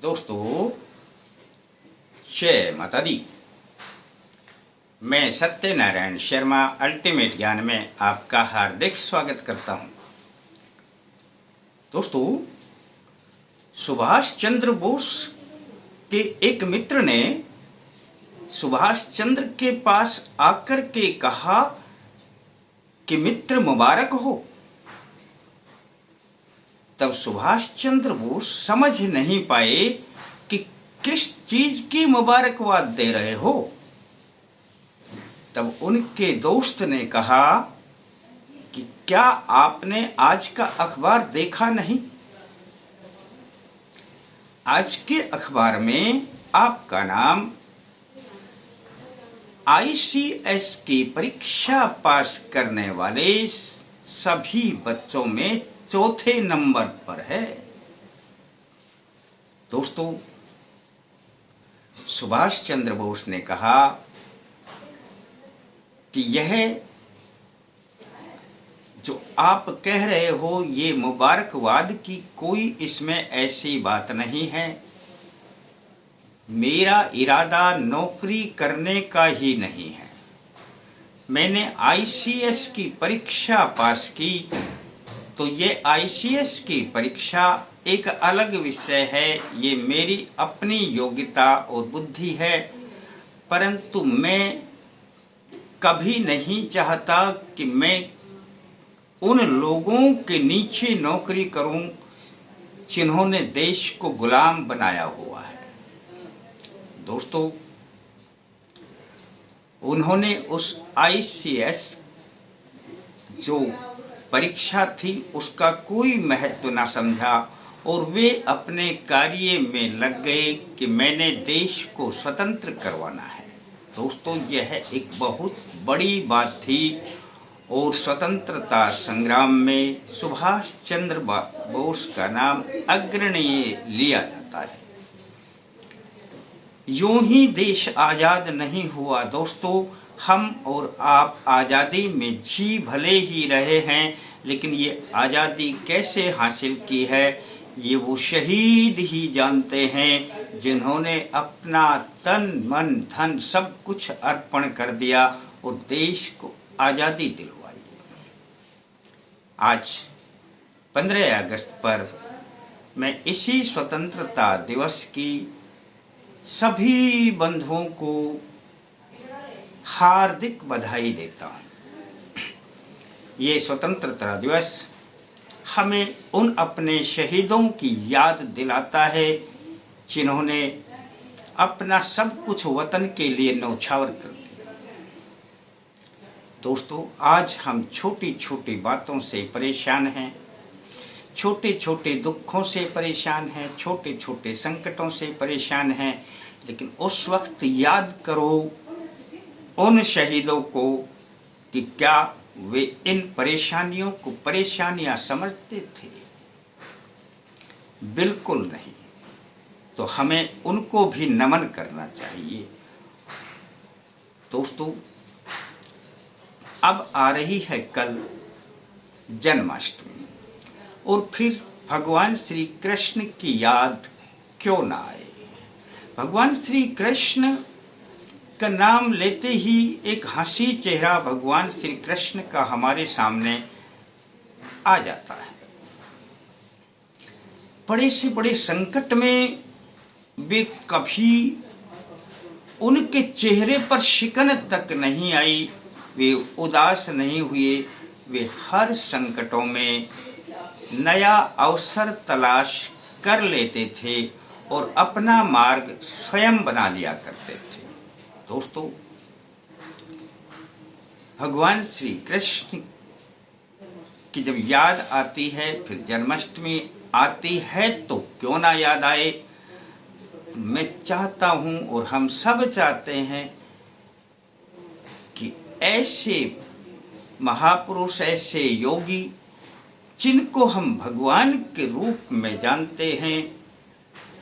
दोस्तों, जय माता दी। मैं सत्यनारायण शर्मा अल्टीमेट ज्ञान में आपका हार्दिक स्वागत करता हूं। दोस्तों, सुभाष चंद्र बोस के एक मित्र ने सुभाष चंद्र के पास आकर के कहा कि मित्र मुबारक हो। तब सुभाष चंद्र बोस समझ नहीं पाए कि किस चीज की मुबारकबाद दे रहे हो। तब उनके दोस्त ने कहा कि क्या आपने आज का अखबार देखा नहीं? आज के अखबार में आपका नाम ICS की परीक्षा पास करने वाले सभी बच्चों में चौथे नंबर पर है। दोस्तों, सुभाष चंद्र बोस ने कहा कि यह जो आप कह रहे हो ये मुबारकबाद की कोई इसमें ऐसी बात नहीं है। मेरा इरादा नौकरी करने का ही नहीं है। मैंने ICS की परीक्षा पास की तो ये ICS की परीक्षा एक अलग विषय है, ये मेरी अपनी योग्यता और बुद्धि है। परंतु मैं कभी नहीं चाहता कि मैं उन लोगों के नीचे नौकरी करूं जिन्होंने देश को गुलाम बनाया हुआ है। दोस्तों, उन्होंने उस ICS जो परीक्षा थी उसका कोई महत्व न समझा और वे अपने कार्य में लग गए कि मैंने देश को स्वतंत्र करवाना है। दोस्तों, यह एक बहुत बड़ी बात थी और स्वतंत्रता संग्राम में सुभाष चंद्र बोस का नाम अग्रणीय लिया जाता है। यूं ही देश आजाद नहीं हुआ दोस्तों। हम और आप आज़ादी में जी भले ही रहे हैं, लेकिन ये आज़ादी कैसे हासिल की है ये वो शहीद ही जानते हैं जिन्होंने अपना तन मन धन सब कुछ अर्पण कर दिया और देश को आज़ादी दिलवाई। आज 15 अगस्त पर मैं इसी स्वतंत्रता दिवस की सभी बंधुओं को हार्दिक बधाई देता हूँ। ये स्वतंत्रता दिवस हमें उन अपने शहीदों की याद दिलाता है जिन्होंने अपना सब कुछ वतन के लिए न्यौछावर कर दिया। दोस्तों, आज हम छोटी छोटी बातों से परेशान हैं, छोटे छोटे दुखों से परेशान हैं, छोटे छोटे संकटों से परेशान हैं। लेकिन उस वक्त याद करो उन शहीदों को कि क्या वे इन परेशानियों को परेशानियां समझते थे? बिल्कुल नहीं। तो हमें उनको भी नमन करना चाहिए। दोस्तों, अब आ रही है कल जन्माष्टमी और फिर भगवान श्री कृष्ण की याद क्यों ना आए। भगवान श्री कृष्ण का नाम लेते ही एक हंसी चेहरा भगवान श्री कृष्ण का हमारे सामने आ जाता है। बड़े से बड़े संकट में वे कभी उनके चेहरे पर शिकन तक नहीं आई, वे उदास नहीं हुए। वे हर संकटों में नया अवसर तलाश कर लेते थे और अपना मार्ग स्वयं बना लिया करते थे। दोस्तों, भगवान श्री कृष्ण की जब याद आती है, फिर जन्माष्टमी आती है, तो क्यों ना याद आए। मैं चाहता हूं और हम सब चाहते हैं कि ऐसे महापुरुष, ऐसे योगी जिनको हम भगवान के रूप में जानते हैं,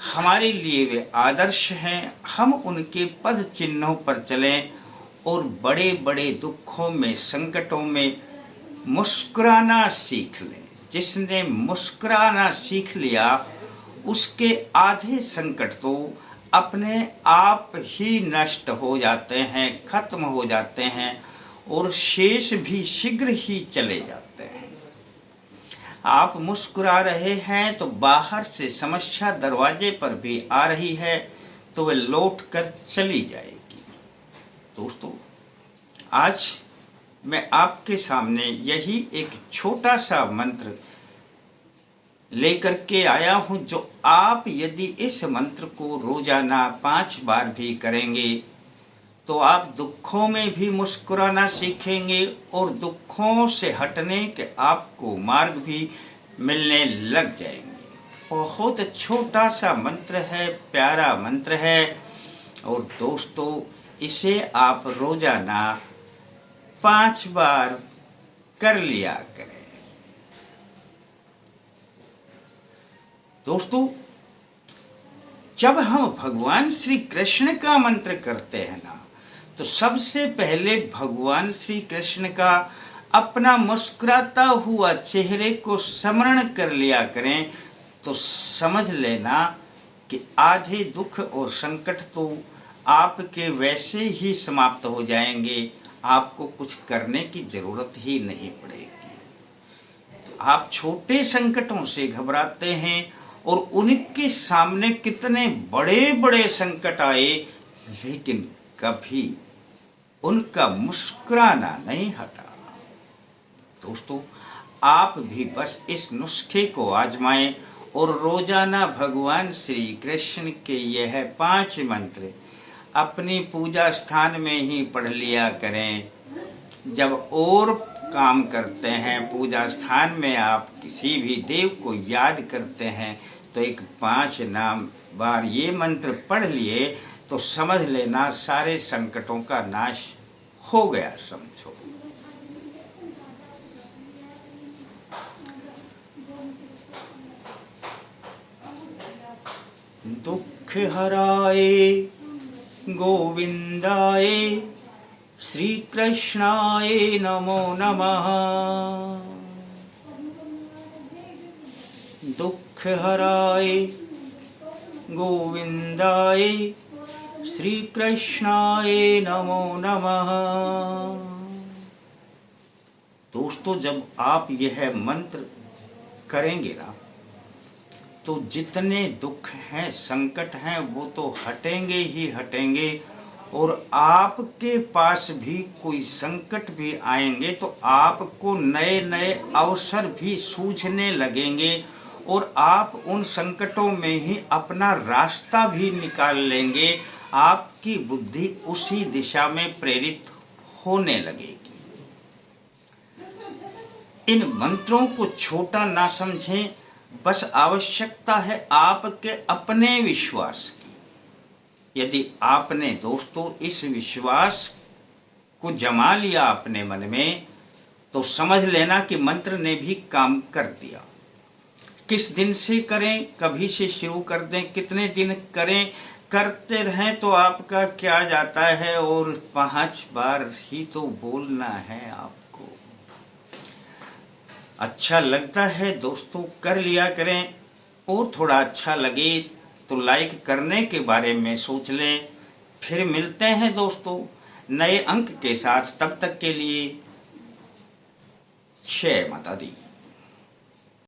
हमारे लिए वे आदर्श हैं। हम उनके पद चिन्हों पर चलें और बड़े बड़े दुखों में, संकटों में मुस्कुराना सीख लें। जिसने मुस्कुराना सीख लिया उसके आधे संकट तो अपने आप ही नष्ट हो जाते हैं, खत्म हो जाते हैं और शेष भी शीघ्र ही चले जाते हैं। आप मुस्कुरा रहे हैं तो बाहर से समस्या दरवाजे पर भी आ रही है तो वह लौट कर चली जाएगी। दोस्तों, आज मैं आपके सामने यही एक छोटा सा मंत्र लेकर के आया हूं, जो आप यदि इस मंत्र को रोजाना 5 बार भी करेंगे तो आप दुखों में भी मुस्कुराना सीखेंगे और दुखों से हटने के आपको मार्ग भी मिलने लग जाएंगे। बहुत छोटा सा मंत्र है, प्यारा मंत्र है और दोस्तों इसे आप रोजाना 5 बार कर लिया करें। दोस्तों, जब हम भगवान श्री कृष्ण का मंत्र करते हैं ना, तो सबसे पहले भगवान श्री कृष्ण का अपना मुस्कुराता हुआ चेहरे को स्मरण कर लिया करें तो समझ लेना कि आधे दुख और संकट तो आपके वैसे ही समाप्त हो जाएंगे, आपको कुछ करने की जरूरत ही नहीं पड़ेगी। आप छोटे संकटों से घबराते हैं और उनके सामने कितने बड़े बड़े संकट आए, लेकिन कभी उनका मुस्कुराना नहीं हटा। दोस्तों, आप भी बस इस नुस्खे को आजमाएं और रोजाना भगवान श्री कृष्ण के यह 5 मंत्र अपनी पूजा स्थान में ही पढ़ लिया करें। जब और काम करते हैं, पूजा स्थान में आप किसी भी देव को याद करते हैं तो एक 5 बार ये मंत्र पढ़ लिए तो समझ लेना सारे संकटों का नाश हो गया समझो। दुख हराए गोविंदाय श्री कृष्णाय नमो नमः। दुख हराए गोविंदाय श्री कृष्णाय नमो नमः। दोस्तों, जब आप यह मंत्र करेंगे ना तो जितने दुख हैं, संकट हैं, वो तो हटेंगे ही हटेंगे और आपके पास भी कोई संकट भी आएंगे तो आपको नए नए अवसर भी सूझने लगेंगे और आप उन संकटों में ही अपना रास्ता भी निकाल लेंगे। आपकी बुद्धि उसी दिशा में प्रेरित होने लगेगी। इन मंत्रों को छोटा ना समझें, बस आवश्यकता है आपके अपने विश्वास की। यदि आपने दोस्तों इस विश्वास को जमा लिया अपने मन में तो समझ लेना कि मंत्र ने भी काम कर दिया। किस दिन से करें, कभी से शुरू कर दें, कितने दिन करें, करते रहें तो आपका क्या जाता है। और 5 बार ही तो बोलना है आपको। अच्छा लगता है दोस्तों, कर लिया करें। और थोड़ा अच्छा लगे तो लाइक करने के बारे में सोच लें। फिर मिलते हैं दोस्तों नए अंक के साथ। तब तक के लिए जय माता दी।